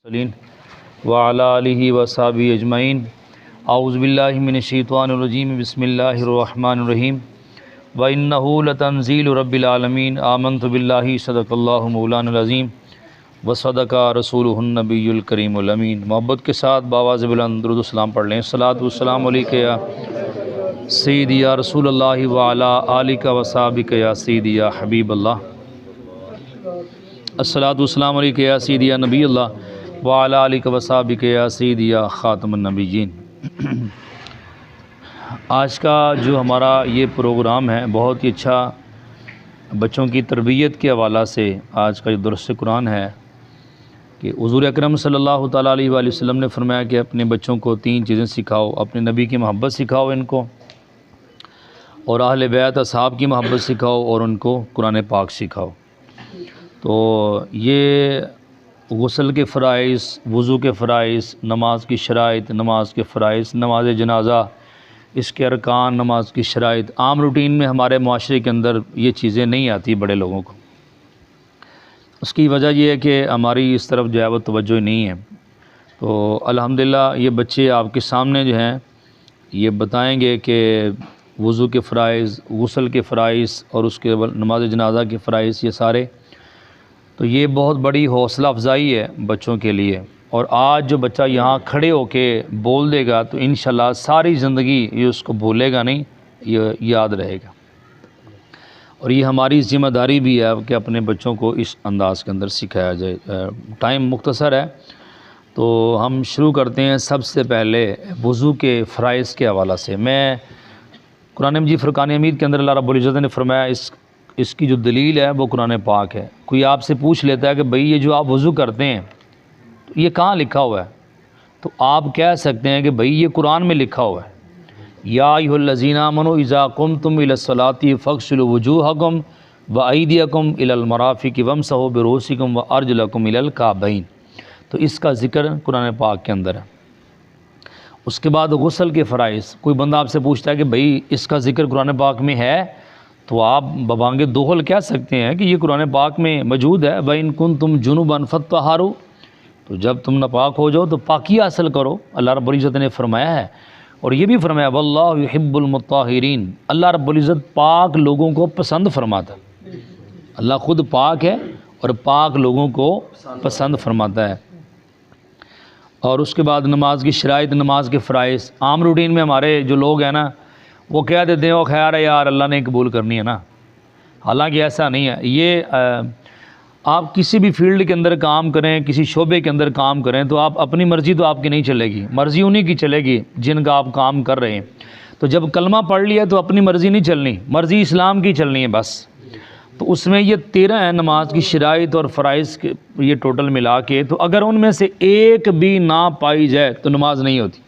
सलीन व अला आलिहि व सहाबिहि अजमईन औज़ु बिल्लाहि मिनश्शैतानिर्रजीम बिस्मिल्लाहिर्रहमानिर्रहीम व इन्नहु लतंज़ीलु रब्बिल आलमीन आमन्तु बिल्लाहि सदक़ल्लाहु मौलाना अज़ीम व सदक़ा रसूलुहुन नबियुल करीमुल अमीन। मोहब्बत के साथ बावाज़ बुलंद दुरूद व सलाम पढ़ लें। सलातु व सलाम अलैका या सय्यदी या रसूलल्लाह व अला आलिका व सहाबिका या सय्यदी या हबीबल्लाह। अस्सलातु व सलाम अलैका या सय्यदी या नबील्लाह व अला आलिका व सहाबिका या सय्यदी या ख़ातमुन नबिय्यीन। आज का जो हमारा ये प्रोग्राम है बहुत ही अच्छा, बच्चों की तरबियत के हवाला से आज का जो दुरुस कुरान है कि हुज़ूर अकरम सल्लल्लाहु तआला अलैहि वसल्लम ने फरमाया कि अपने बच्चों को 3 चीज़ें सिखाओ। अपने नबी की मोहब्बत सिखाओ इनको, और अहले बैत असहाब की मोहब्बत सिखाओ, और उनको कुरान पाक सिखाओ। तो ये गुस्ल के फ़राइज़, वज़ू के फ़राइज़, नमाज की शराइत, नमाज के फ़राइज़, नमाज जनाज़ा, इसके अरकान, नमाज की शराइत, आम रूटीन में हमारे माशरे के अंदर ये चीज़ें नहीं आती बड़े लोगों को। उसकी वजह यह है कि हमारी इस तरफ जो है वो तवज्जो नहीं है। तो अल्हम्दुलिल्लाह ये बच्चे आपके सामने जो हैं ये बताएंगे कि वज़ू के फ़राइज़, गुस्ल के फ़राइज़ और उसके नमाज जनाज़ा के फ़राइज़, ये सारे। तो ये बहुत बड़ी हौसला अफजाई है बच्चों के लिए। और आज जो बच्चा यहाँ खड़े होके बोल देगा तो इंशाल्लाह सारी ज़िंदगी ये उसको भूलेगा नहीं, ये याद रहेगा। और ये हमारी ज़िम्मेदारी भी है कि अपने बच्चों को इस अंदाज़ के अंदर सिखाया जाए। टाइम मुख्तसर है तो हम शुरू करते हैं। सबसे पहले वज़ू के फ़राइज़ के हवाला से मैं कुरान मजीद फ़ुरक़ान हमीद के अंदर अल्लाह रब्बुल इज़्ज़त ने फरमाया, इसकी जो दलील है वो कुरान पाक है। कोई आपसे पूछ लेता है कि भाई ये जो आप वज़ू करते हैं तो ये कहाँ लिखा हुआ है, तो आप कह सकते हैं कि भाई ये कुरान में लिखा हुआ है। या अय्युहल्लज़ीना आमनू इज़ा कुमतुम इलस्सलाति फ़ग़सिलू वुजूहकुम व अयदियकुम इलल मराफ़िक़ि वमसहू बिरुऊसिकुम व अर्जुलकुम इलल काबैन। तो इसका ज़िक्र कुरान पाक के अंदर है। उसके बाद गुस्ल के फ़राइज़, कोई बंदा आपसे पूछता है कि भाई इसका ज़िक्र कुरान पाक में है, तो आप बबांगे दोहल कह सकते हैं कि ये कुरान पाक में मौजूद है। व इन कुंतुम जुनुबन फत्तहारू, तो जब तुम नापाक हो जाओ तो पाकी हासिल करो, अल्लाह रब्बुल इज़्ज़त ने फरमाया है। और ये भी फरमाया वल्लाहु युहिब्बुल मुत्ताहिरीन, अल्लाह रब्बुल इज़्ज़त पाक लोगों को पसंद फरमाता है। अल्लाह ख़ुद पाक है और पाक लोगों को पसंद फरमाता है। और उसके बाद नमाज की शराइत, नमाज के फ़राइज़, आम रूटीन में हमारे जो लोग हैं ना वो कह देते हैं वो खैर है यार अल्लाह ने कबूल करनी है ना। हालांकि ऐसा नहीं है। ये आप किसी भी फील्ड के अंदर काम करें, किसी शोबे के अंदर काम करें, तो आप अपनी मर्ज़ी तो आपकी नहीं चलेगी, मर्ज़ी उन्हीं की चलेगी जिनका आप काम कर रहे हैं। तो जब कलमा पढ़ लिया तो अपनी मर्ज़ी नहीं चलनी, मर्ज़ी इस्लाम की चलनी है बस। तो उसमें ये 13 है नमाज की शराइत और फ़राइज़ के, ये टोटल मिला के। तो अगर उनमें से एक भी ना पाई जाए तो नमाज नहीं होती।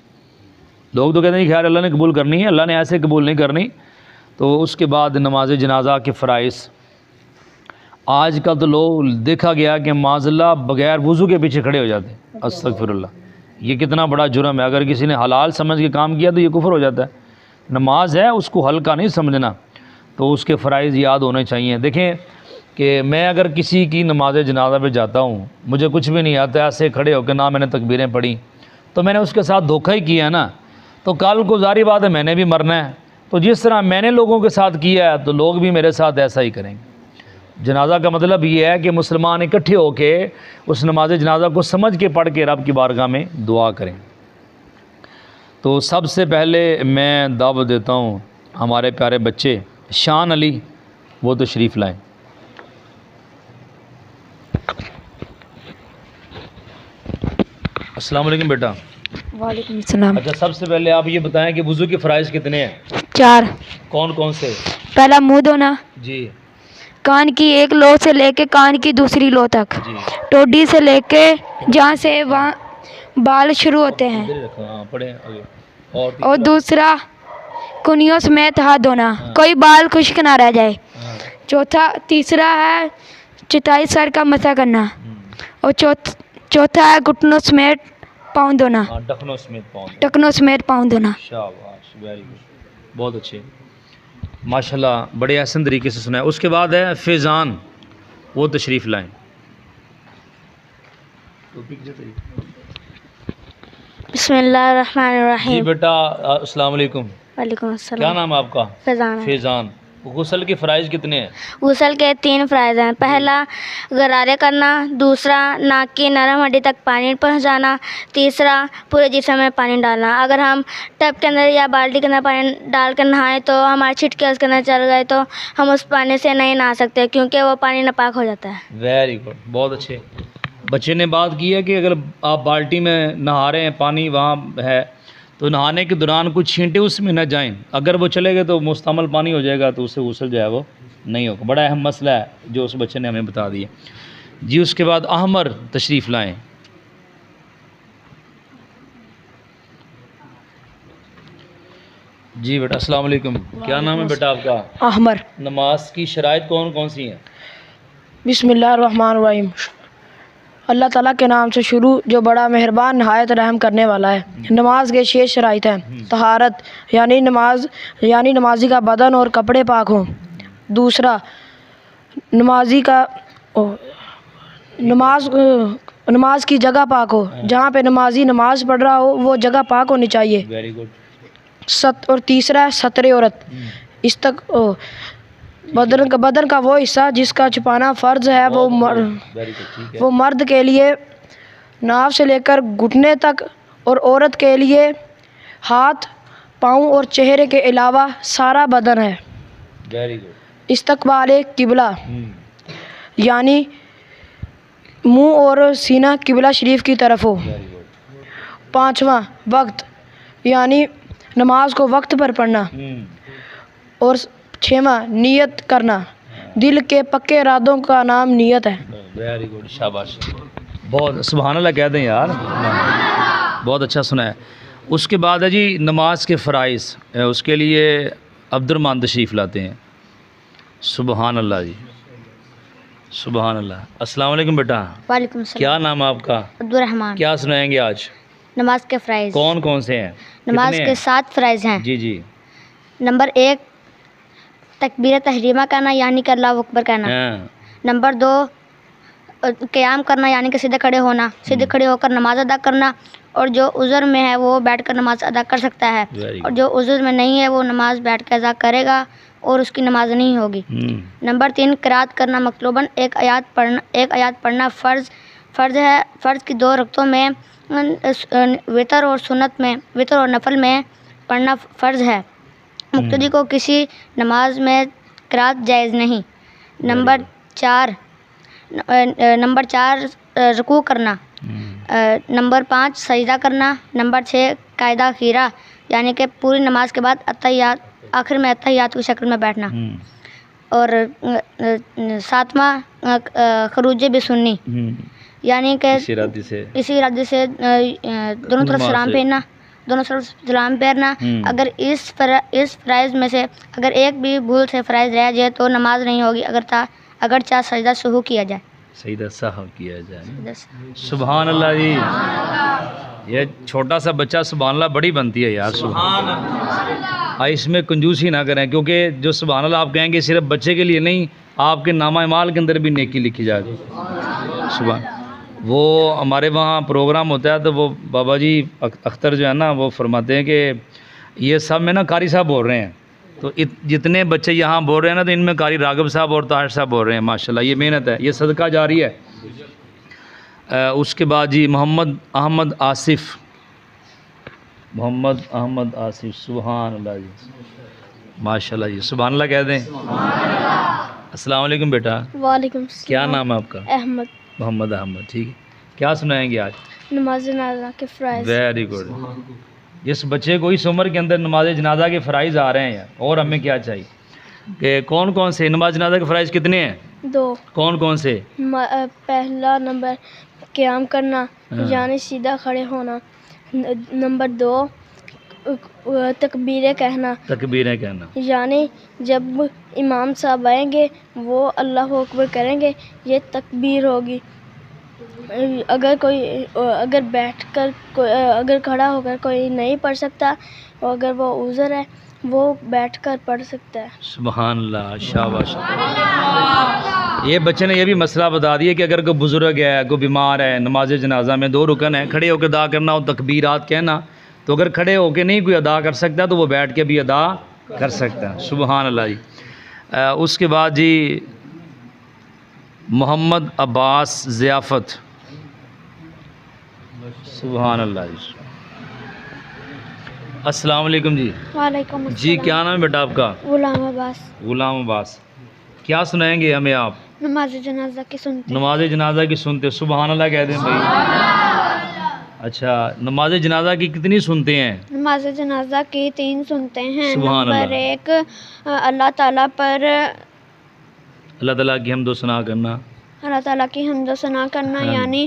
लोग तो कहते हैं खैर अल्लाह ने कबूल करनी है, अल्लाह ने ऐसे कबूल नहीं करनी। तो उसके बाद नमाज जनाज़ा के फ़राइज़, आज का तो लोग देखा गया कि माज़ल्लाह बग़ैर वज़ू के पीछे खड़े हो जाते हैं। अस्तग़फिरुल्लाह, ये कितना बड़ा जुर्म है। अगर किसी ने हलाल समझ के काम किया तो ये कुफ्र हो जाता है। नमाज है, उसको हल्का नहीं समझना। तो उसके फ़राइज़ याद होने चाहिए। देखें कि मैं अगर किसी की नमाज जनाज़ा पे जाता हूँ, मुझे कुछ भी नहीं आता, ऐसे खड़े होकर ना मैंने तकबीरें पढ़ी, तो मैंने उसके साथ धोखा ही किया ना। तो कल को ज़ाहिर बात है मैंने भी मरना है। तो जिस तरह मैंने लोगों के साथ किया है तो लोग भी मेरे साथ ऐसा ही करेंगे। जनाज़ा का मतलब ये है कि मुसलमान इकट्ठे होके उस नमाज जनाज़ा को समझ के पढ़ के रब की बारगाह में दुआ करें। तो सबसे पहले मैं दावत देता हूँ हमारे प्यारे बच्चे शान अली, वो तो शरीफ लाएँ। अस्सलाम वालेकुम बेटा। वालेकुम सलाम। अच्छा, सबसे पहले आप ये बताएं कि वज़ू के फ़राइज़ कितने हैं? 4। कौन कौन से? पहला मुंह धोना जी कान की एक लो से लेके कान की दूसरी लो तक, जी। टोडी से लेके जहाँ से वहाँ बाल शुरू होते हैं। इधर ही रखो, हाँ पढ़े आगे। और दूसरा कुनियों समेत हाथ धोना, हाँ। कोई बाल खुश्क ना रह जाए। हाँ। तीसरा है चौथाई सर का मसा करना। और चौथा है घुटनों समेत पाँव धोना, टखनों समेत पाँव, टखनों समेत पाँव धोना। शाबाश, वेरी गुड, बहुत अच्छे, माशाल्लाह, बड़े आसान तरीके से सुना है। उसके बाद है फैज़ान, वो तशरीफ़ लाएं। बिस्मिल्लाहिर्रहमानिर्रहीम। जी बेटा, अस्सलाम वालेकुम। वालेकुम क्या अस्सलाम। नाम है आपका? फैजान। फैजान। गुस्ल के फ़राइज़ कितने हैं? गुस्ल के 3 फ़राइज़ हैं। पहला गरारे करना, दूसरा नाक की नरम हड्डी तक पानी पहुंचाना, तीसरा पूरे जिस्म में पानी डालना। अगर हम टब के अंदर या बाल्टी के अंदर पानी डाल कर नहाएं तो हमारी छिटके उसके अंदर चल गए तो हम उस पानी से नहीं नहा सकते, क्योंकि वो पानी नापाक हो जाता है। वेरी गुड, बहुत अच्छे। बच्चे ने बात की है कि अगर आप बाल्टी में नहा रहे हैं, पानी वहाँ है, तो नहाने के दौरान कुछ छींटे उसमें न जाएं। अगर वो चले गए तो मुस्तमल पानी हो जाएगा, तो उससे गुस्ल जो है वो नहीं होगा। बड़ा अहम मसला है जो उस बच्चे ने हमें बता दिया। जी, उसके बाद अहमर तशरीफ़ लाएँ। जी बेटा, अस्सलाम वालेकुम। क्या नाम है बेटा आपका? अहमर। नमाज की शराइत कौन कौन सी हैं? बिस्मिल्लाहिर्रहमानिर्रहीम। अल्लाह ताला के नाम से शुरू, जो बड़ा मेहरबान नहायत रहम करने वाला है। नमाज के 6 शराइत हैं। तहारत यानी नमाजी का बदन और कपड़े पाक हों। दूसरा, नमाज की जगह पाक हो। जहाँ पे नमाजी नमाज पढ़ रहा हो वो जगह पाक होनी चाहिए। Very good. और तीसरा, सतरे औरत। इस तक बदन का वो हिस्सा जिसका छुपाना फ़र्ज है, वो मर्द के लिए नाव से लेकर घुटने तक और औरत के लिए हाथ, पाँव और चेहरे के अलावा सारा बदन है। Very good. इस्तकबाल किबला यानी मुंह और सीना किबला शरीफ की तरफ हो। Very good. पाँचवा, वक्त यानी नमाज को वक्त पर पढ़ना। और 6वां, नियत करना। दिल के पक्के इरादों का नाम नियत है। वेरी गुड, शाबाश। बहुत सुभान अल्लाह कह दें यार, बहुत अच्छा सुना है। उसके बाद है जी नमाज के फ़राइज़, उसके लिए अब्दुर्रहमान तशरीफ़ लाते हैं। सुभान अल्लाह जी, सुभान अल्लाह। अस्सलाम वालेकुम बेटा। वालेकुम सलाम। क्या नाम है आपका? अब्दुर्रहमान। क्या सुनाएंगे आज? नमाज के फ़राइज़। कौन कौन से हैं? नमाज कितने के हैं? 7 फ़राइज़ हैं। जी जी। नंबर 1, तकबीर तहरीमा करना यानी कि अल्लाह अकबर कहना। हाँ। नंबर 2, क़याम करना यानी कि सीधे खड़े होना, सीधे खड़े होकर नमाज अदा करना। और जो उज़र में है वो बैठकर नमाज अदा कर सकता है, और जो उज़र में नहीं है वो नमाज बैठ कर अदा करेगा और उसकी नमाज नहीं होगी। नंबर 3, क़िराअत करना मकतूबन, एक आयत पढ़ना फ़र्ज़ है। फ़र्ज़ की 2 रकतों में, वितर और सुन्नत में, वितर और नफल में पढ़ना फ़र्ज़ है। मुक्तदी को किसी नमाज में क़िराअत जायज़ नहीं। नंबर 4 रुकू करना। नंबर 5, सजदा करना। नंबर 6, कायदा खीरा यानी कि पूरी नमाज के बाद अत्तहियात, आखिर में अत्तहियात की शक्ल में बैठना। और 7वां, खरूज बिसुन्नी यानी कि इसी इरादे से दोनों तरफ सलाम फेरना। अगर इस फ़राइज़ में से अगर एक भी भूल से फ़राइज़ रह जाए तो नमाज नहीं होगी, अगर चाहे सजदा सहू किया जाए। सजदा सहू किया जाए। सुभान अल्लाह जी। ये छोटा सा बच्चा सुभान अल्लाह बड़ी बनती है यार। सुभान अल्लाह। इसमें कंजूसी ना करें, क्योंकि जो सुभान अल्लाह आप कहेंगे सिर्फ बच्चे के लिए नहीं, आपके नामा माल के अंदर भी नेकी लिखी जाएगी। सुभान। वो हमारे वहाँ प्रोग्राम होता है तो वो बाबा जी अख्तर जो है ना, वो फरमाते हैं कि ये सब में ना कारी साहब बोल रहे हैं, तो जितने बच्चे यहाँ बोल रहे हैं ना, तो इनमें कारी राघव साहब और ताहिर साहब बोल रहे हैं। माशाल्लाह, ये मेहनत है, ये सदका जारी है। उसके बाद जी मोहम्मद अहमद आसिफ। सुभान अल्लाह जी, माशाल्लाह जी, सुभान अल्लाह कह दें। अस्सलाम वालेकुम बेटा। वालेकुम। क्या नाम है आपका? अहमद। मोहम्मद अहमद। ठीक है, क्या सुनाएंगे आज? नमाज जनाजा के फ़राइज़। Very good. इस बच्चे को इस उम्र के अंदर नमाज जनाजा के फ़राइज़ आ रहे हैं यार, और हमें क्या चाहिए कि कौन कौन से नमाज जनाजा के फ़राइज़ कितने हैं? 2। कौन कौन से? पहला नंबर क़याम करना यानी सीधा खड़े होना। नंबर 2, तकबीरें कहना यानी जब इमाम साहब आएंगे वो अल्लाह अकबर करेंगे, ये तकबीर होगी। अगर खड़ा होकर कोई नहीं पढ़ सकता, अगर वो उज़र है वो बैठकर पढ़ सकता है। सुभान अल्लाह, शाबाश। ये बच्चे ने ये भी मसला बता दिया कि अगर कोई बुज़ुर्ग है, कोई बीमार है, नमाज जनाजा में 2 रुकन है, खड़े होकर अदा करना और तकबीरात कहना, तो अगर खड़े होकर नहीं कोई अदा कर सकता तो वो बैठ के भी अदा कर सकता है। सुबहान अल्लाह जी। उसके बाद जी मोहम्मद अब्बास ज़ियाफ़त, सुबहान अल्लाह जी। अस्सलाम वालेकुम जी। वालेकुम जी क्या नाम है बेटा आपका? गुलाम अब्बास। गुलाम अब्बास। क्या सुनाएंगे हमें आप? नमाज जनाजा की सुनते। नमाज जनाजा की सुनते। सुबहान अल्लाह कह दें भाई। अच्छा, नमाज जनाजा की कितनी सुनते हैं? नमाज जनाजा की 3 सुनते हैं। सुभान नंबर अल्लाह। 1 अल्लाह ताला पर, अल्लाह ताला की हमदो सना करना। अल्लाह ताला की हमदो सना करना हाँ। यानी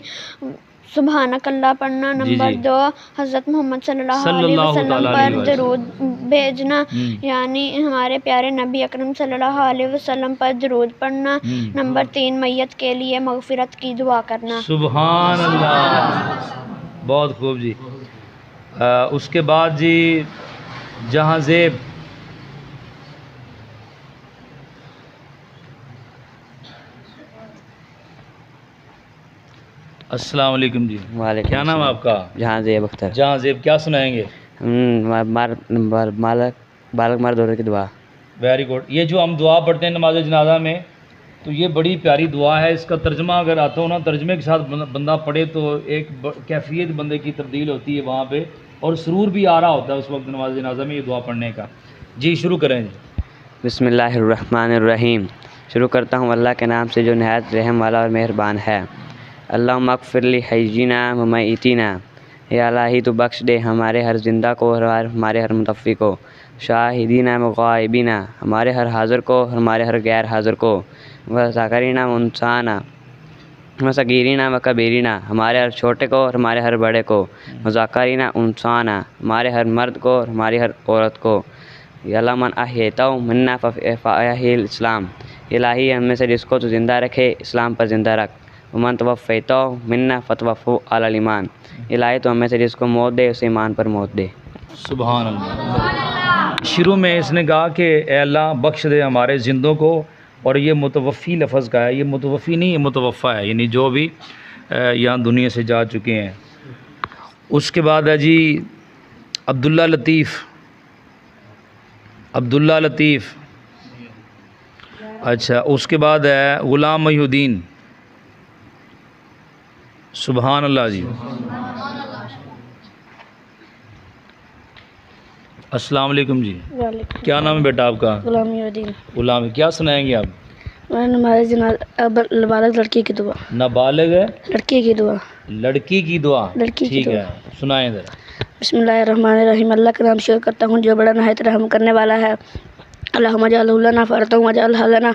सुबहानक अल्लाह पढ़ना। जी, नंबर जी। 2 हज़रत मोहम्मद सल्लल्लाहु अलैहि सल्लल्लाहु वसल्लम ताला पर अलैहि वसल्लम। दरूद भेजना यानी हमारे प्यारे नबी अकरम सल्लल्लाहु अलैहि वसल्लम पर दरूद पढ़ना। नंबर 3 मैयत के लिए मगफिरत की दुआ करना। सुबहान अल्लाह, बहुत खूब जी। उसके बाद जी जहाँ ज़ेब, अस्सलाम वालेकुम जी। वालेकुम क्या नाम है आपका? जहाँ ज़ेब अख्तर। जहाँ ज़ेब, क्या सुनाएंगे? बालक मार दौरे की दुआ। Very good. ये जो हम दुआ पढ़ते हैं नमाज जनाजा में, तो ये बड़ी प्यारी दुआ है। इसका तर्जमा अगर आता हो ना, तर्जमे के साथ बंदा पढ़े तो एक कैफियत बंदे की तब्दील होती है वहाँ पे, और सुरूर भी आ रहा होता है उस वक्त नमाज जनाजा में ये दुआ पढ़ने का। जी शुरू करें जी। बिस्मिल्लाहिर्रहमानिर्रहीम। शुरू करता हूँ अल्लाह के नाम से जो नहायत रहम वाला और मेहरबान है। अल्लाहुम्मा अग़फ़िरली हय्यिना व मय्यितिना। या अल्लाह तू बख्श दे हमारे हर जिंदा को और हमारे हर मुतफ़्फ़ी को। शाहिदीना व ग़ाइबीना, हमारे हर हाज़िर को हमारे हर गैर हाज़िर को। व ज़ाकिरीना व उनसाना, व सगीरीना व कबीरीना, हमारे हर छोटे को और हमारे हर बड़े को। व ज़ाकिरीना उनसाना, हमारे हर मर्द को और हमारी हर औरत को। या अल्लाह मन अहयतहु मिन्ना फ़अहयिल इस्लाम। इलाही हमें से जिसको तो ज़िंदा रखे इस्लाम पर ज़िंदा रख। वमन तवफ़्फ़ैतहु मिन्ना फ़तवफ़्फ़हु अलल ईमान। इलाही तो हमें से जिसको मौत दे उसे ईमान पर मौत दे। सुभान अल्लाह। शुरू में इसने कहा कि ए अल्लाह बख्श दे हमारे ज़िंदों को, और ये मुतवफ़्फ़ी लफ्ज़ का है, ये मुतवफ़्फ़ी नहीं, ये मुतवफ़्फ़ा है, यानी जो भी यहाँ दुनिया से जा चुके हैं। उसके बाद है जी अब्दुल्ला लतीफ़। अब्दुल्ला लतीफ़। अच्छा, उसके बाद है ग़ुलाम महीउद्दीन। सुभान अल्लाह जी। अस्सलाम वालेकुम जी। वालेकुम। क्या नाम है बेटा आपका? गुलाम महीउद्दीन। ग़ुलाम। क्या सुनाएंगे आप? मैं नमाज जनाजा नाबालिग लड़की की दुआ। नाबालिग है लड़की की दुआ। लड़की की दुआ। लड़की की ठीक दुआ। है, सुनाएं ज़रा। बिस्मिल्लाहिर्रहमानिर्रहीम। अल्लाह के नाम शुरू करता हूँ जो बड़ा नहायत रहम करने वाला है। अल्लाहुम्मा जअल्हु लना फ़रतन वजअल लना,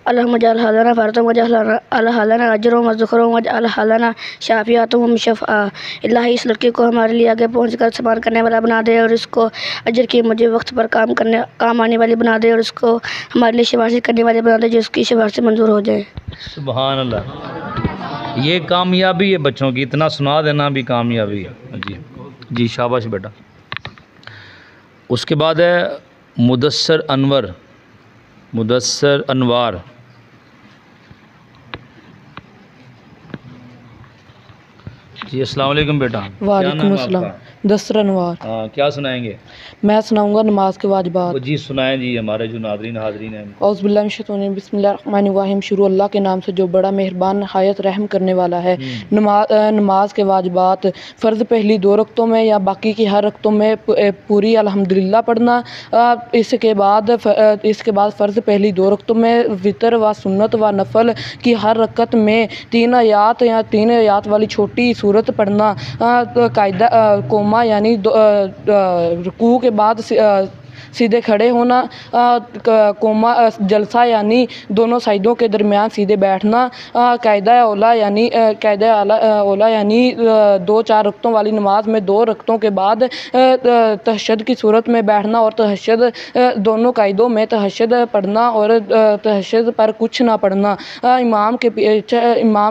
अल्लाहुम्मा जअल लना फ़रतन वजअल लना अजरन व ज़ुख़रन वजअल लना शाफ़िअतन व मुशफ़ा। इलाही इस लड़की को हमारे लिए आगे पहुँच कर सम्मान करने वाला बना दे, और इसको अजर की मुझे वक्त पर काम आने वाली बना दे, और इसको हमारे लिए सिफारिश करने वाली बना दे, जिसकी सिफारिश मंजूर हो जाए। सुभान अल्लाह। ये कामयाबी है बच्चों की, इतना सुना देना भी कामयाबी है। जी जी, शाबाश बेटा। उसके बाद है मुदस्सर अनवर। मुदस्सर अनवार। जी अस्सलाम वालेकुम बेटा। वालेकुम अस्सलाम। दस्तर अनवार। हाँ, क्या सुनाएंगे? मैं सुनाऊंगा नमाज के वाजिबात। जी सुनाएं जी, हमारे जो नाज़रीन हाज़रीन हैं। औज़ुबिल्लाहि मिनश्शैतानिर बिस्मिल्लाहिर्रहमानिर्रहीम। शुरू अल्लाह के नाम से जो बड़ा मेहरबान नहायत रहम करने वाला है। नमाज के वाजिबात। फ़र्ज़ पहली 2 रकतों में या बाकी की हर रकतों में पूरी अल्हम्दुलिल्लाह पढ़ना। इसके बाद फ़र्ज़ पहली 2 रकतों में वितर व सुन्नत व नफल की हर रकत में 3 आयात या 3 आयात वाली छोटी सूरत पढ़ना। कायदा कोमा यानी रुकू के बाद सीधे खड़े होना। कोमा जलसा यानी दोनों साइडों के दरमियान सीधे बैठना। कायदा औला यानी 2-4 रकतों वाली नमाज में 2 रकतों के बाद तहज्जुद की सूरत में बैठना, और तहज्जुद दोनों कायदों में तहज्जुद पढ़ना और तहज्जुद पर कुछ ना पढ़ना। इमाम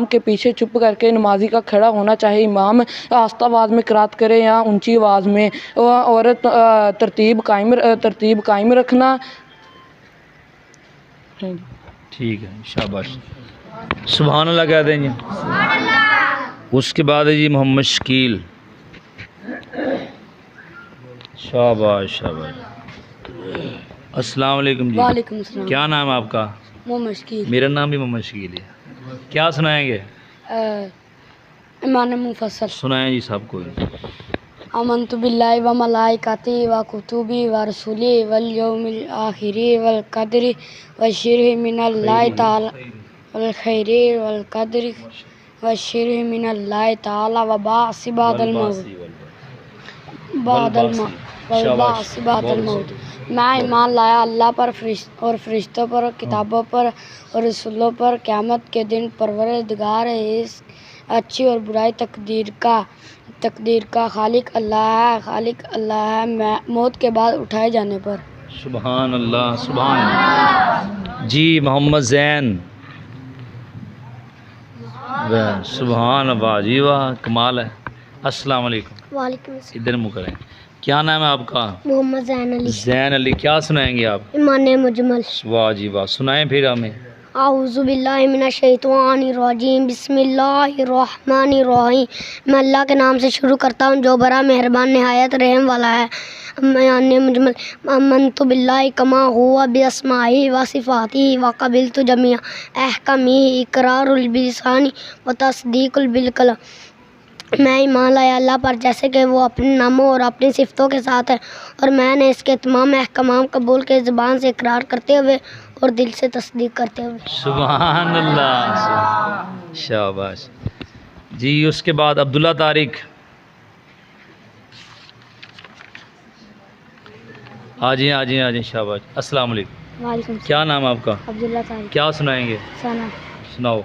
के पीछे चुप करके नमाजी का खड़ा होना चाहिए। इमाम आस्ता आवाज़ में क़िरात करे या ऊंची आवाज़ में, और तरतीब कायम रखना। ठीक है, शाबाश। सुभान अल्लाह कह दें जी। उसके बाद है जी मोहम्मद शकील। शाबाश शाबाश। अस्सलाम वालेकुम जी। वालेकुम अस्सलाम। क्या नाम है आपका? मोहम्मद शकील। मेरा नाम भी मोहम्मद शकील है। क्या सुनाएंगे? ईमान मुफस्सल। सुनाएं जी सब कोई। आमन्तु बिल्लाहि व मलाइकाति व कुतुबि व रसूली वल यौमिल आखिरि वल कदरि व शिरहि मिनल्लाहि तआला वल खैरि वल कदरि व शिरहि मिनल्लाहि तआला व बासी बादल मौत बादल मौत। मैं ईमान लाया अल्लाह पर और फरिश्तों पर, किताबों पर और रसूलों पर, क़यामत के दिन परवरदिगार है इस अच्छी और बुराई तकदीर का खालिक अल्लाह है मौत के बाद उठाए जाने पर। सुभान अल्लाह सुभान अल्लाह। जी मोहम्मद जैन। वाह सुभान वाह जी वाह कमाल है। अस्सलाम वालेकुम। वालेकुम इधर मुँह करें। क्या नाम है आपका? मोहम्मद जैन अली। जैन अली। क्या सुनाएंगे आप? ईमान मुजमल। वाह जी वाह। सुनाएं फिर हमें। आऊज़ु बिल्लाहि मिनश शैतानिर रजीम बिस्मिल्लाहिर रहमानिर रहीम। मैं अल्लाह के नाम से शुरू करता हूँ जो बड़ा मेहरबान निहायत रहम वाला है। मैं मुजमल आमन्तु बिल्लाहि कमा हुवा बिअस्माइहि व सिफ़ातिहि व क़बिलतु जमीअ अहकामिहि इक़रारुल बिलिसानी व तस्दीक़ुल बिलक़ल्ब। मैं ईमान लाया अल्लाह पर जैसे कि वो अपने नामों और अपनी सिफ़तों के साथ है, और मैंने इसके तमाम अहकाम कबूल के ज़बान से इकरार करते हुए और दिल से तस्दीक करते हुए। सुभान अल्लाह शाबाश जी। उसके बाद अब्दुल्ला तारिक। आ जाइए शाबाश। अस्सलाम वालेकुम। वालेकुम। क्या नाम है आपका? अब्दुल्ला तारिक। क्या सुनाएंगे? सना। सुनाओ।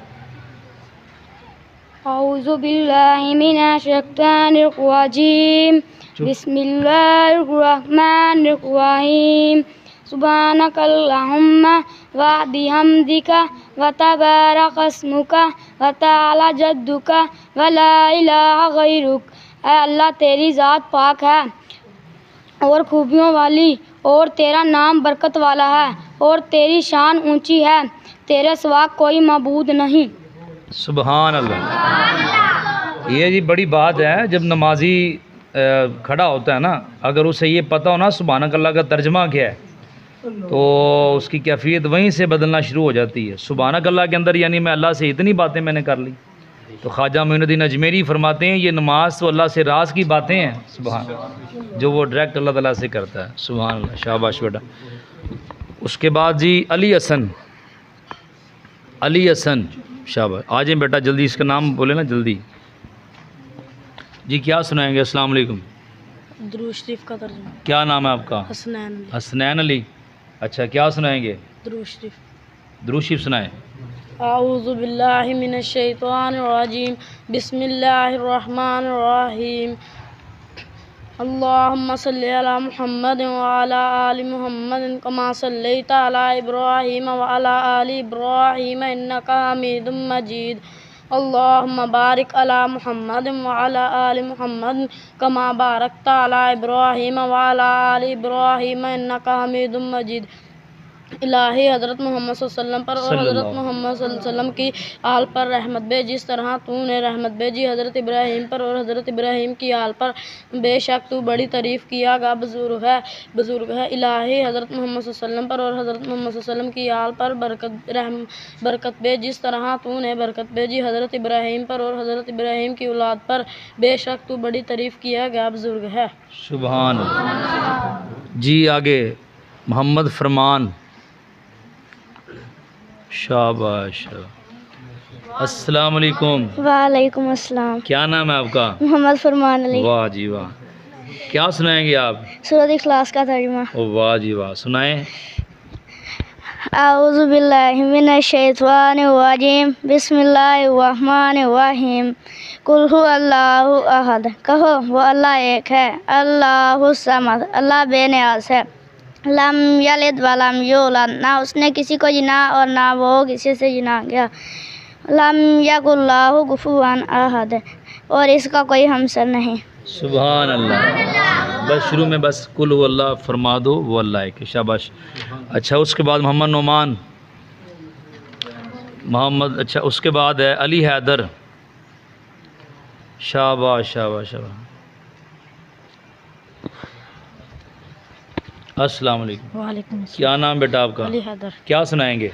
आऊज़ु बिल्लाहि मिनश शैतानिर रजीम बिस्मिल्लाहिर रहमानिर रहीम। सुब्हानकल्लाहुम्मा व बिहम्दिका व तबारक अस्मुका व तआला जद्दुका व ला इलाहा गैरुक। ऐ अल्लाह तेरी ज़ात पाक है और खूबियों वाली, और तेरा नाम बरकत वाला है, और तेरी शान ऊंची है, तेरे सिवा कोई माबूद नहीं। सुभान अल्लाह। ये जी बड़ी बात है जब नमाजी खड़ा होता है ना, अगर उसे ये पता हो ना सुभान अल्लाह का तर्जमा क्या है, तो उसकी कैफियत वहीं से बदलना शुरू हो जाती है। सुभान अल्लाह के अंदर यानी मैं अल्लाह से इतनी बातें मैंने कर ली। तो ख्वाजा मोइनुद्दीन अजमेरी फरमाते हैं ये नमाज तो अल्लाह से राज की बातें हैं सुभान, जो वो डायरेक्ट अल्लाह ताला से करता है। सुभान अल्लाह शाबाश बेटा। उसके बाद जी अली हसन। शाबाश। आ जाए बेटा जल्दी, इसका नाम बोले ना जल्दी जी। क्या सुनाएंगे? अस्सलाम वालेकुम। दुरूद शरीफ का तर्जुमा। क्या नाम है आपका? हसनैन अली। अच्छा क्या सुनाएंगे? दुरूद शरीफ सुनाएं। आऊज़ु बिल्लाहि मिनश शैतानिर रजीम बिस्मिल्लाहिर रहमानिर रहीम। अल्लाहुम्मा सल्लि अला मुहम्मद व अला आलि मुहम्मद कमा सल्लैता अला इब्राहीम व अला आलि इब्राहीम इन्नका हमीदुम मजीद। अल्लाहुम्मा बारिक अला मुहम्मद व अला आलि मुहम्मद कमा बारकता अला इब्राहीम व अला आलि इब्राहीम इन्नका हमीदुम मजीद। इलाही हज़रत मोहम्मद सल्लल्लाहु अलैहि वसल्लम पर और हज़रत मोहम्मद सल्लल्लाहु अलैहि वसल्लम की आल पर रहमत भेज, जिस तरह तूने रहमत भेजी हज़रत इब्राहीम पर और हज़रत इब्राहीम की आल पर। बेशक तू बड़ी तारीफ़ किया गा बुज़ुर्ग है। इलाही हज़रत मोहम्मद सल्लल्लाहु अलैहि वसल्लम पर और हज़रत मोहम्मद सल्लल्लाहु अलैहि वसल्लम की आल पर बरकत भेज, जिस तरह तूने बरकत भेजी हज़रत इब्राहीम पर और हज़रत इब्राहीम की औलाद पर। बेशक तू बड़ी तारीफ़ किया गा बुज़ुर्ग है। सुभान जी। आगे मोहम्मद फरमान। शाबाश। अस्सलाम वालेकुम। वालेकुम अस्सलाम। क्या नाम है आपका? मोहम्मद फरमान अली। वाह जी वाह। क्या सुनाएंगे आप? सूरत इखलास का तर्जुमा। ओ वाह जी वाह। सुनाएं। आऊज़ु बिल्लाहि मिनश शैतानिर रजीम बिस्मिल्लाहिर रहमानिर रहीम। कुल हुवल्लाहु अहद। कहो वो अल्लाह एक है। अल्लाहु समद। अल्लाह बेनियाज़ है। लम यलिद वलम यूलद। ना उसने किसी को जिना और ना वो किसी से जिना गया। लम यकुल्लाहु कुफुवन अहद। और इसका कोई हमसर नहीं। सुभान अल्लाह। बस शुरू में बस कुल हु अल्लाह फरमा दो, वो अल्लाह है। शाबाश। अच्छा उसके बाद मोहम्मद मोहम्मद, अच्छा उसके बाद है अली हैदर। शाबाश शाबाश शाबाश। अस्सलाम वालेकुम। वालेकुम क्या नाम बेटा आपका? अली हैदर। क्या सुनाएंगे?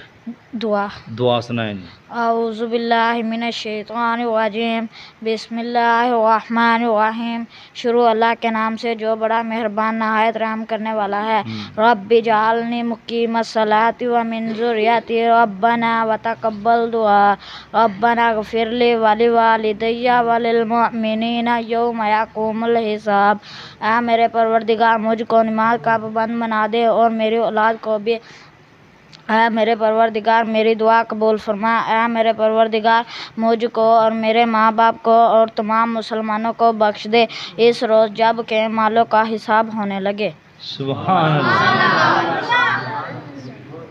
दुआ। दुआ सुनाएं जी। औज़ु बिल्लाहि मिनश शैतानिर रजीम, बिस्मिल्लाहिर्रहमानिर रहीम। शुरू अल्लाह के नाम से जो बड़ा मेहरबान नहायत रहम करने वाला है। रब्बि जअलनी मुक़ीमस सलाति व मिन ज़ुर्रिय्यति रब्बना व तक़ब्बल दुआ रब्बना ग़फ़िरली व लिवालिदैया व लिलमुअमिनीना यौम यक़ूमुल हिसाब। ऐ मेरे परवरदिगार मुझको नमाज का पाबंद बना दे और मेरी औलाद को भी। ऐ मेरे परवरदिगार मेरी दुआ कबूल फरमा। ऐ मेरे परवरदिगार मुझको और मेरे माँ बाप को और तमाम मुसलमानों को बख्श दे इस रोज़ जब के मालों का हिसाब होने लगे। सुभान अल्लाह।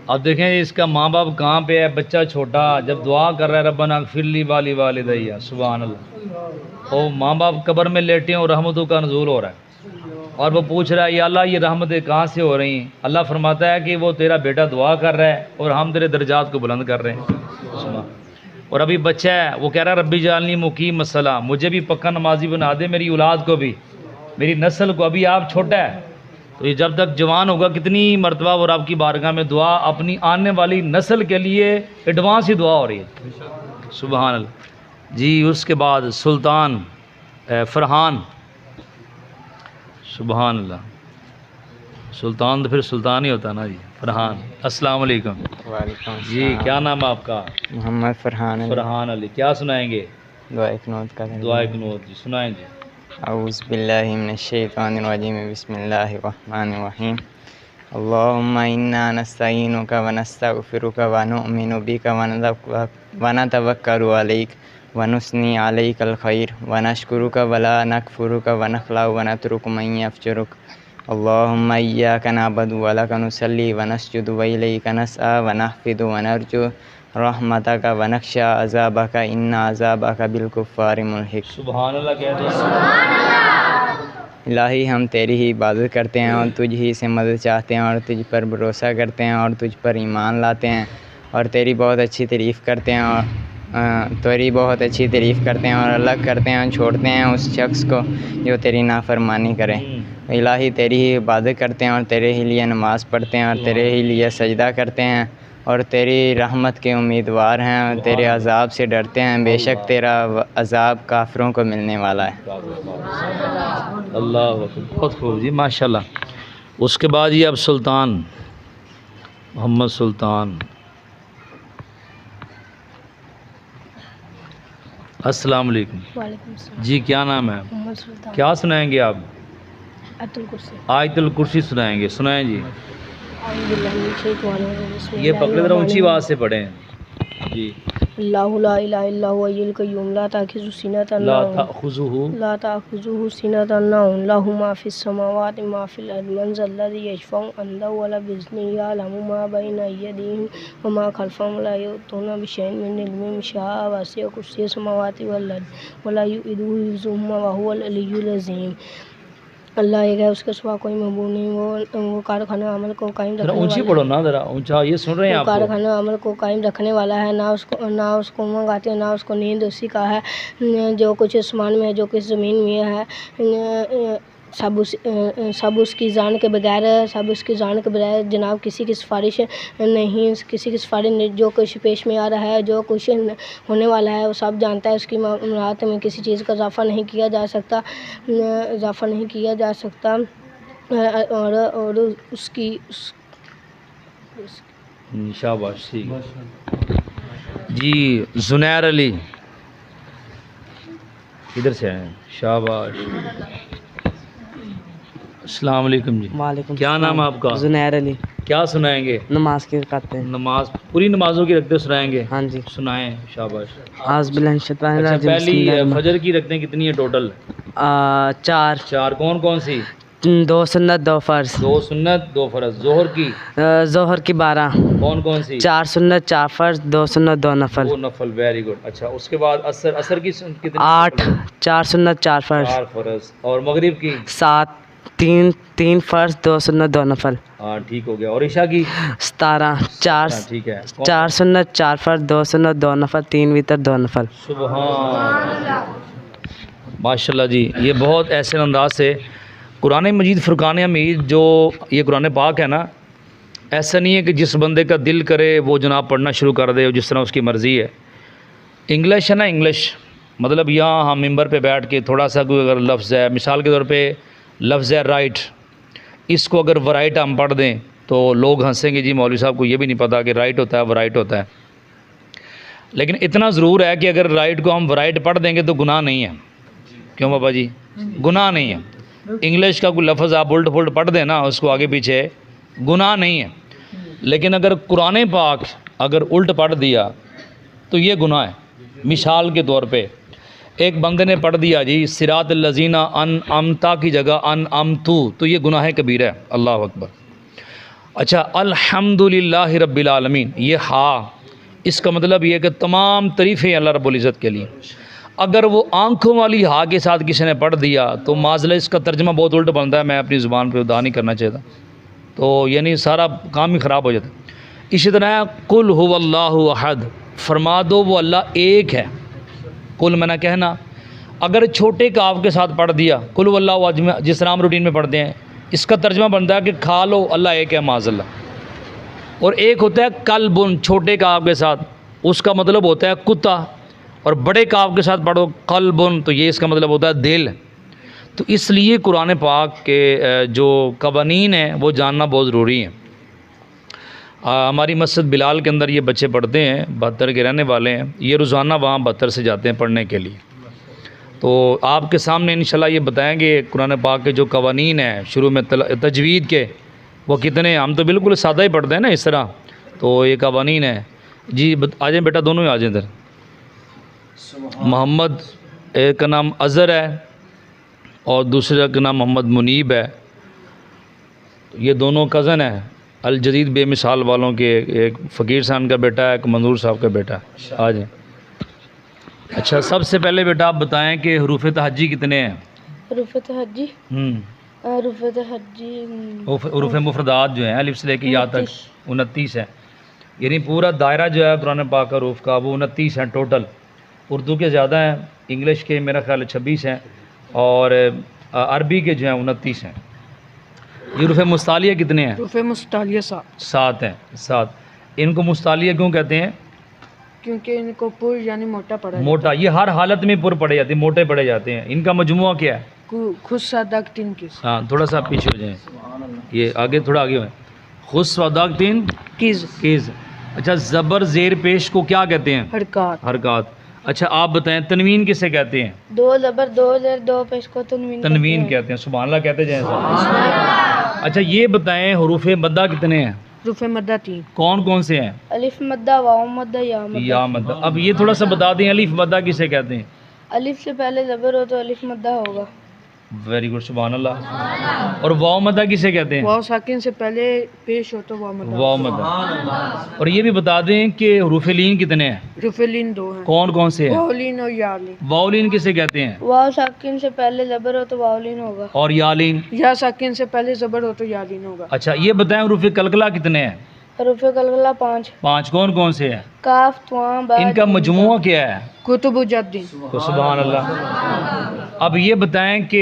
अब देखें इसका माँ बाप कहाँ पे है, बच्चा छोटा जब दुआ कर रहा है रब्बना ग़फ़िरली व लिवालिदैया। सुभान अल्लाह। और माँ बाप कब्र में लेटे हैं और रहमतों का नुज़ूल हो रहा है और वो पूछ रहा है या अल्लाह ये रहमतें कहाँ से हो रही हैं? अल्लाह फरमाता है कि वो तेरा बेटा दुआ कर रहा है और हम तेरे दर्जात को बुलंद कर रहे हैं। और अभी बच्चा है वो कह रहा है रब्बी जालनी मुकीम मसला, मुझे भी पक्का नमाजी बना दे, मेरी औलाद को भी, मेरी नस्ल को। अभी आप छोटा है तो ये जब तक जवान होगा कितनी मरतबा और आपकी बारगाह में दुआ अपनी आने वाली नस्ल के लिए एडवांस ही दुआ हो रही है। सुभान अल्लाह जी। उसके बाद सुल्तान फरहान। सुभान अल्लाह। सुल्तान तो फिर सुल्तान ही होता ना जी। फरहान, अस्सलाम वालेकुम। वालेकुम जी क्या नाम है आपका? मोहम्मद फरहान। फरहान अली। क्या सुनाएंगे? दुआ कुनूत का। दुआ कुनूत जी सुनाएं जी। औज़ु बिल्लाहि मिनश शैतानिर रजीम, बिस्मिल्लाहिर रहमानिर रहीम। अल्लाहुम्मा इन्ना नस्तईनुका व नस्तगफिरुका व नु'मिनु बिका व नतवक्कलु अलैक व नुस्नी अलैकल खैर व नशकुरुका व ला नकफुरुका व नखलाउ व नतरुकु मन यफजुरुक। अल्लाहुम्मा इय्याका नअबुदु व लका नुसल्ली व नसजुदु व इलैका नसअ व नहफिदु व नरजु रहमतका व नख्शा अज़ाबका इन्ना अज़ाबका बिलकुफ़्फ़ारि मुल्हिक। सुभान अल्लाह कह दो। इलाही हम तेरी ही इबादत करते हैं और तुझ ही से मदद चाहते हैं और तुझ पर भरोसा करते हैं और तुझ पर ईमान लाते हैं और तेरी बहुत अच्छी तारीफ़ करते हैं और तेरी बहुत अच्छी तारीफ़ करते हैं और अलग करते हैं और छोड़ते हैं उस शख्स को जो तेरी नाफरमानी करे। इलाही तेरी ही इबादत करते हैं और तेरे ही लिए नमाज़ पढ़ते हैं और तेरे ही लिए सजदा करते हैं और तेरी रहमत के उम्मीदवार हैं और तेरे अज़ाब से डरते हैं। बेशक तेरा अज़ाब काफिरों को मिलने वाला है। अल्लाह बहुत खूब जी माशाल्लाह। उसके बाद ये अब सुल्तान मोहम्मद सुल्तान। अस्सलाम वालेकुम। वालेकुम सलाम। जी क्या नाम है? मोहम्मद सुल्तान। क्या सुनाएंगे आप? आयतुल कुर्सी। आयतुल कुर्सी सुनाएंगे। सुनाएं जी। औज़ु बिल्लाहि मिनश शैतानिर रजीम, ये पकड़े ज़रा ऊंची आवाज़ से पढ़ें जी। अल्लाहु ला इलाहा इल्ला हुवल हय्युल क़य्यूम ला ताखुज़ुहु सिनतun ला व ताखुज़ुहु सिनतun लहु मा फ़िस समावाति मा फ़िल अर्ज़ि मन ज़ल्लज़ी यशफ़अु इंदहु इल्ला बिइज़्निही यअलमु मा बैना अयदीहिम व मा ख़ल्फ़हुम व ला युहीतूना बिशैइन मिन इल्मिही इल्ला बिमा शाअ वसिअ कुर्सियुहु समावाति वल अर्ज़ व ला युऊदुहु हिफ़्ज़ुहुमा व हुवल अलिय्युल अज़ीम। अल्लाह एक है, उसके सिवा कोई महबूब नहीं। वो कारखाना अमल को कायम रखने ऊंची पढ़ो ना ज़रा ऊंचा, ये सुन रहे हैं आप? कारखाना अमल को कायम रखने वाला है, ना उसको मंगाते हैं ना उसको नींद उसी का है। जो कुछ आसमान में है जो कुछ ज़मीन में है सब उसकी जान के बगैर जनाब किसी की सिफारिश नहीं, किसी की सिफारिश नहीं। जो कुछ पेश में आ रहा है, जो कुछ होने वाला है वो सब जानता है। उसकी मामलात में किसी चीज़ का इजाफ़ा नहीं किया जा सकता और उसकी शाबाश ठीक जी। जुनैर अली इधर से आए। शाबाश। अस्सलाम वालेकुम जी। वालेकुम। क्या नाम है आपका? जुनैर अली। क्या सुनाएंगे? नमाज के करते हैं। नमाज पूरी नमाजों की रखते सुनाएंगे? हाँ जी। सुनाएं। शाबाश। अच्छा, पहली फजर की रखते हैं कितनी है टोटल? 4। कौन कौन सी? 2 सुन्नत 2 फ़र्ज़। 2 सुन्नत 2 फ़र्ज़। जोहर की 12। कौन कौन सी? 4 सुन्नत 4 फ़र्ज़ 2 सुन्नत 2 नफल। 2 नफल। Very good. अच्छा उसके बाद असर की कितनी? 8। 4 सुन्नत 4 फ़र्ज़। 4 फ़र्ज़। और मगरिब की? 7 तीन फ़र्ज 2 सुन्नत 2 नफल। हाँ ठीक हो गया। और ईशा की 17 4 ठीक है। 4 सुन्नत 4 फ़र्ज 2 सुन्नत 2 नफल 3 वितर 2 नफल। सुभान माशाल्लाह जी, ये बहुत ऐसे अंदाज से कुरान मजीद फ़ुरक़ान हमीद जो ये कुरान पाक है ना, ऐसा नहीं है कि जिस बंदे का दिल करे वो जनाब पढ़ना शुरू कर दे जिस तरह उसकी मर्ज़ी है। इंग्लिश है ना, इंग्लिश मतलब यहाँ हम मिंबर पे बैठ के थोड़ा सा कोई अगर लफ्ज़ है, मिसाल के तौर पे लफ्ज़ है राइट, इसको अगर वराइट हम पढ़ दें तो लोग हंसेंगे, जी मौलवी साहब को ये भी नहीं पता कि राइट होता है वराइट होता है। लेकिन इतना ज़रूर है कि अगर राइट को हम वराइट पढ़ देंगे तो गुनाह नहीं है। क्यों बाबा जी? गुनाह नहीं है। इंग्लिश का कोई लफ्ज़ आप उल्ट पुल्ट पढ़ देना उसको आगे पीछे, गुनाह नहीं है। लेकिन अगर कुरान पाक अगर उल्ट पढ़ दिया तो ये गुनाह है। मिसाल के तौर पे एक बंदे ने पढ़ दिया जी सिरात लजीना अन अमता की जगह अन अमतू, तो ये गुनाह कबीरा है। अल्लाह अकबर। अच्छा, अल्हम्दुलिल्लाहि रब्बिल आलमीन, ये हा, इसका मतलब ये कि तमाम तारीफ़ें अल्लाह रब्बुल इज़्ज़त के लिए। अगर वो आंखों वाली हा के साथ किसी ने पढ़ दिया तो माज़ला इसका तर्जमा बहुत उल्ट बनता है। मैं अपनी ज़ुबान पे उदा नहीं करना चाहता, तो यानी सारा काम ही ख़राब हो जाता है। इसी तरह कुल हुवल्लाहु अहद, फरमा दो वो अल्लाह एक है। कुल मना कहना, अगर छोटे काव के साथ पढ़ दिया कुल हुवल्लाहु अहद, जिस तरह हम रूटीन में पढ़ते हैं, इसका तर्जमा बनता है कि खा लो अल्लाह एक है माज़ल्ला। और एक होता है कल्बुन, छोटे काव के साथ, उसका मतलब होता है कुत्ता। और बड़े काव के साथ पढ़ो कल्बुन, तो ये इसका मतलब होता है दिल। तो इसलिए कुरान पाक के जो कवानीन हैं वो जानना बहुत ज़रूरी है। हमारी मस्जिद बिलाल के अंदर ये बच्चे पढ़ते हैं, 72 के रहने वाले हैं, ये रोज़ाना वहाँ 72 से जाते हैं पढ़ने के लिए। तो आपके सामने इंशाल्लाह ये बताएंगे कुरान पाक के जो कवानीन हैं शुरू में तजवीद के, वो कितने, हम तो बिल्कुल सादा ही पढ़ते हैं ना इस तरह, तो ये कवानीन है जी। आ जाएँ बेटा, दोनों ही आ जाएँ इधर। मोहम्मद, एक का नाम अज़हर है और दूसरे का नाम मोहम्मद मुनीब है। ये दोनों कज़न हैं अल जदीद बेमिसाल वालों के, एक फ़कीर साहब का बेटा है, एक मंजूर साहब का बेटा है। आ जाए। अच्छा, सबसे पहले बेटा आप बताएं कि हरूफ तहज्जी कितने हैं? हरूफ तहज्जी हरूफ मुफरदात जो हैं अलिफ से लेकर या तक 29 है। यानी पूरा दायरा जो है कुरान पाक का हरूफ का वो 29 है टोटल। उर्दू के ज़्यादा हैं, इंग्लिश के मेरा ख्याल 26 हैं और अरबी के जो हैं 29 हैं। ये हरूफ मुस्तालिया कितने हैं? हरूफ मुस्तालिया 7 हैं। 7। इनको मुस्तालिया क्यों कहते हैं? क्योंकि इनको पुर यानी मोटा पड़ा मोटा, ये हर हालत में पुर पड़े जाते हैं, मोटे पड़े जाते हैं। इनका मजमुआ क्या है? खुद सादाक 3 किस। हाँ, थोड़ा सा पीछे हो जाएं, ये आगे थोड़ा आगे हो। खुद सादाक 3 किस। अच्छा, ज़बर ज़ेर पेश को क्या कहते हैं? हरकात। अच्छा, आप बताएं तनवीन किसे कहते हैं? 2 ज़बर 2 ज़ेर 2 पेश को तनवीन कहते हैं। सुभान अल्लाह कहते जाएं सब। अच्छा, ये बताएं हरूफ मद्दा कितने हैं? हरूफ मद्दा 3। कौन कौन से हैं? अलिफ मद्दा, वाव मद्दा, या मद्दा। अब ये थोड़ा सा बता दें, अलिफ मद्दा किसे कहते हैं? अलिफ से पहले ज़बर हो तो अलिफ मद्दा होगा। वेरी गुड, सुभान अल्लाह। और वाव मद्दा किसे कहते हैं? वाव साकिन से पहले पेश हो तो वाव मद्दा। और ये भी बता दें कि हरूफ लीन कितने हैं? हरूफ लीन 2 हैं। कौन कौन से हैं? वावलीन और यालीन। वावलीन किसे कहते हैं? वाव साकिन से पहले ज़बर हो तो वावलीन होगा। और यालीन? या साकिन से पहले ज़बर हो तो यालीन होगा। अच्छा, ये बताएं हरूफ कलकला कितने हैं? हरूफ कलकला 5। कौन कौन से हैं? काफ, त्वा, बा। इनका मजमुआ क्या है? कुतुबुज्जद्दीन। तो सुभान अल्लाह। अब ये बताएं कि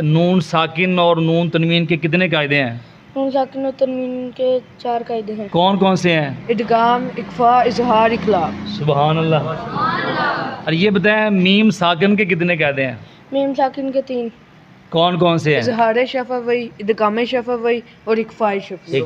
नून साकिन और नून तनवीन के कितने कायदे हैं? नून साकिन और तनवीन के 4 कायदे हैं। कौन कौन से हैं? इदगाम, इकफा, इजहार, इकलाब। सुभान अल्लाह। और ये बताएं मीम साकिन के कितने कायदे हैं? मीम साकिन के 3। कौन कौन से हैं? इजहार शफवी, इदगाम शफवी और इकफा शफवी।